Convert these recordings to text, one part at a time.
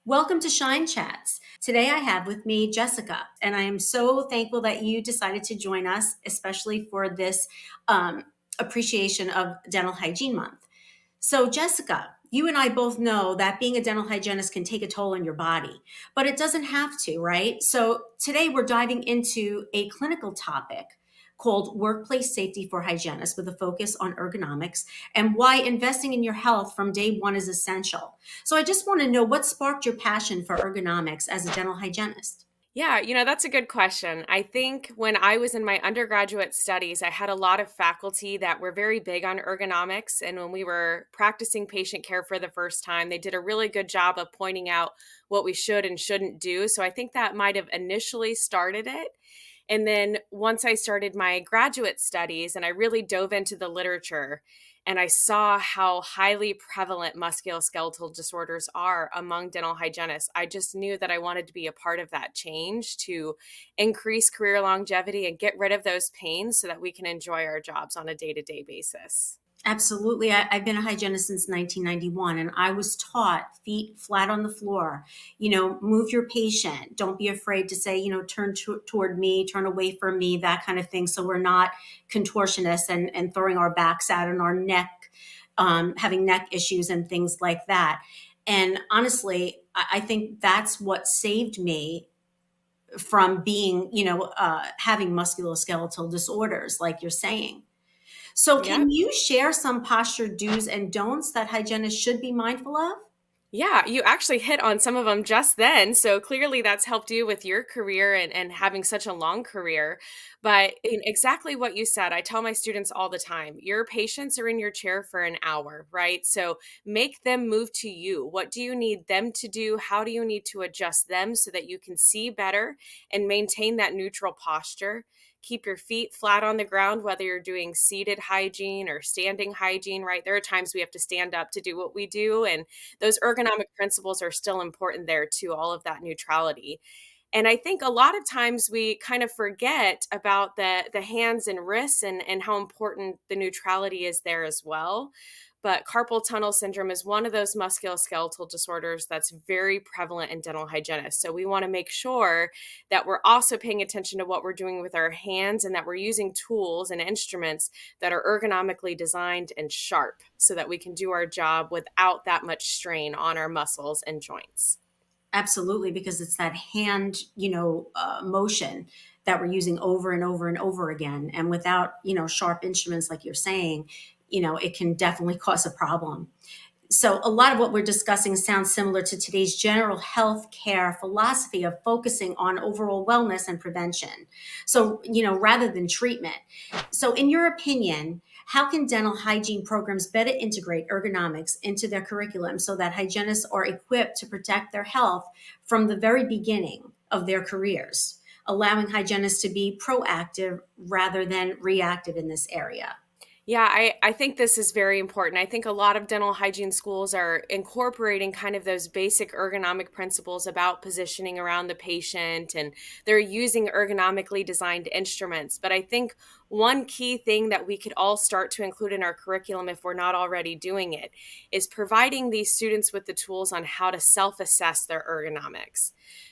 Welcome to Shine Chats. Today I have with me Jessica, and I am so thankful that you decided to join us, especially for this appreciation of Dental Hygiene Month. So, Jessica, you and I both know that being a dental hygienist can take a toll on your body, but it doesn't have to, right? So, today we're diving into a clinical topic called Workplace Safety for Hygienists with a focus on ergonomics and why investing in your health from day one is essential. So, I just want to know what sparked your passion for ergonomics as a dental hygienist? Yeah, that's a good question. I think when I was in my undergraduate studies, I had a lot of faculty that were very big on ergonomics. And when we were practicing patient care for the first time, they did a really good job of pointing out what we should and shouldn't do. So I think that might have initially started it. And then once I started my graduate studies and I really dove into the literature and I saw how highly prevalent musculoskeletal disorders are among dental hygienists, I just knew that I wanted to be a part of that change to increase career longevity and get rid of those pains so that we can enjoy our jobs on a day to day basis. Absolutely. I've been a hygienist since 1991, and I was taught feet flat on the floor, move your patient. Don't be afraid to say, turn toward me, turn away from me, that kind of thing. So we're not contortionists and throwing our backs out and our neck, having neck issues and things like that. And honestly, I think that's what saved me from being, having musculoskeletal disorders, like you're saying. So, Yeah. can you share some posture do's and don'ts that hygienists should be mindful of? Yeah, you actually hit on some of them just then. So clearly that's helped you with your career and having such a long career. But in exactly what you said, I tell my students all the time, your patients are in your chair for an hour, right? So make them move to you. What do you need them to do? How do you need to adjust them so that you can see better and maintain that neutral posture? Keep your feet flat on the ground, whether you're doing seated hygiene or standing hygiene, right? There are times we have to stand up to do what we do. And those ergonomic principles are still important there too, all of that neutrality. And I think a lot of times we kind of forget about the hands and wrists and how important the neutrality is there as well. But carpal tunnel syndrome is one of those musculoskeletal disorders that's very prevalent in dental hygienists. So we want to make sure that we're also paying attention to what we're doing with our hands and that we're using tools and instruments that are ergonomically designed and sharp so that we can do our job without that much strain on our muscles and joints. Absolutely, because it's that hand, motion that we're using over and over and over again. And without, sharp instruments, like you're saying, it can definitely cause a problem. So, a lot of what we're discussing sounds similar to today's general health care philosophy of focusing on overall wellness and prevention. So, rather than treatment. So, in your opinion, how can dental hygiene programs better integrate ergonomics into their curriculum so that hygienists are equipped to protect their health from the very beginning of their careers, allowing hygienists to be proactive rather than reactive in this area? Yeah, I think this is very important. I think a lot of dental hygiene schools are incorporating kind of those basic ergonomic principles about positioning around the patient, and they're using ergonomically designed instruments. But I think one key thing that we could all start to include in our curriculum, if we're not already doing it, is providing these students with the tools on how to self assess their ergonomics.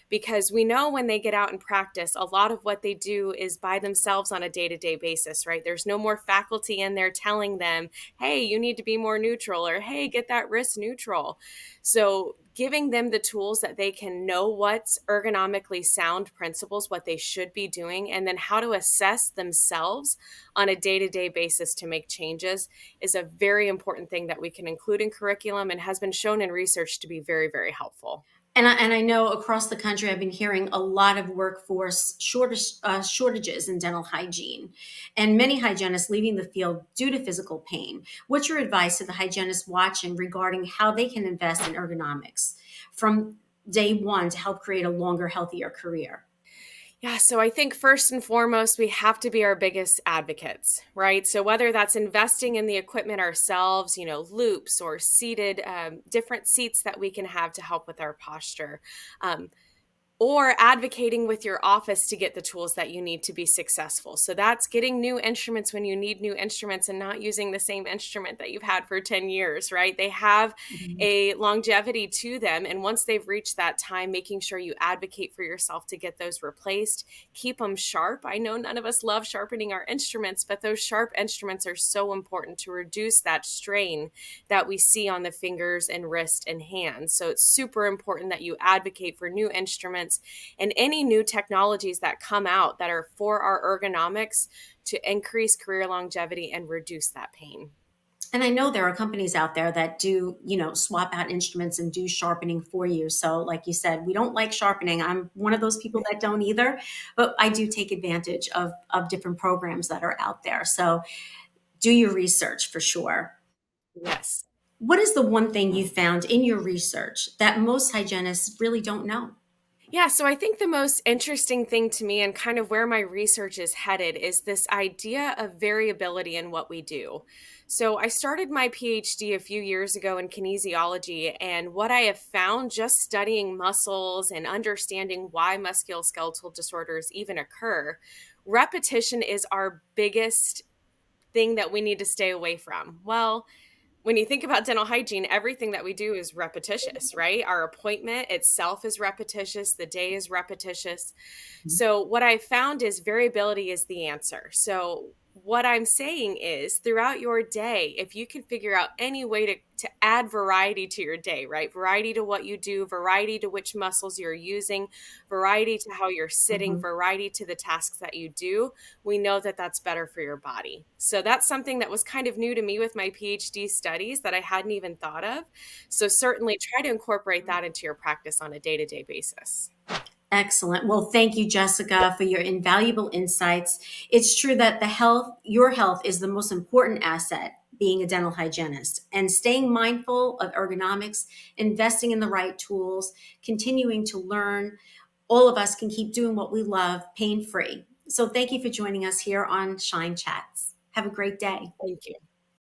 Because we know when they get out and practice, a lot of what they do is by themselves on a day to day basis, right? There's no more faculty in there telling them, hey, you need to be more neutral, or hey, get that wrist neutral. So, giving them the tools that they can know what's ergonomically sound principles, what they should be doing, and then how to assess themselves on a day to day basis to make changes is a very important thing that we can include in curriculum and has been shown in research to be very, very helpful. And I know across the country, I've been hearing a lot of shortages in dental hygiene, and many hygienists leaving the field due to physical pain. What's your advice to the hygienists watching regarding how they can invest in ergonomics from day one to help create a longer, healthier career? Yeah, so I think first and foremost, we have to be our biggest advocates, right? So whether that's investing in the equipment ourselves, loops or seated, different seats that we can have to help with our posture. Um, or advocating with your office to get the tools that you need to be successful. So that's getting new instruments when you need new instruments and not using the same instrument that you've had for 10 years, right? They have Mhm. a longevity to them. And once they've reached that time, making sure you advocate for yourself to get those replaced, keep them sharp. I know none of us love sharpening our instruments, but those sharp instruments are so important to reduce that strain that we see on the fingers and wrist and hands. So it's super important that you advocate for new instruments and any new technologies that come out that are for our ergonomics to increase career longevity and reduce that pain. And I know there are companies out there that do, swap out instruments and do sharpening for you. So, like you said, we don't like sharpening. I'm one of those people that don't either, but I do take advantage of different programs that are out there. So, do your research for sure. Yes. What is the one thing you found in your research that most hygienists really don't know? Yeah, so I think the most interesting thing to me and kind of where my research is headed is this idea of variability in what we do. So I started my PhD a few years ago in kinesiology, and what I have found just studying muscles and understanding why musculoskeletal disorders even occur, repetition is our biggest thing that we need to stay away from. Well, when you think about dental hygiene, everything that we do is repetitious, right? Our appointment itself is repetitious, the day is repetitious. So, what I found is variability is the answer. So, what I'm saying is throughout your day, if you can figure out any way to add variety to your day, right? Variety to what you do, variety to which muscles you're using, variety to how you're sitting, Mhm. variety to the tasks that you do, we know that that's better for your body. So that's something that was kind of new to me with my PhD studies that I hadn't even thought of. So certainly try to incorporate that into your practice on a day to day basis. Excellent. Well, thank you, Jessica, for your invaluable insights. It's true that your health is the most important asset being a dental hygienist, and staying mindful of ergonomics, investing in the right tools, continuing to learn, all of us can keep doing what we love pain free. So thank you for joining us here on Shine Chats. Have a great day. Thank you.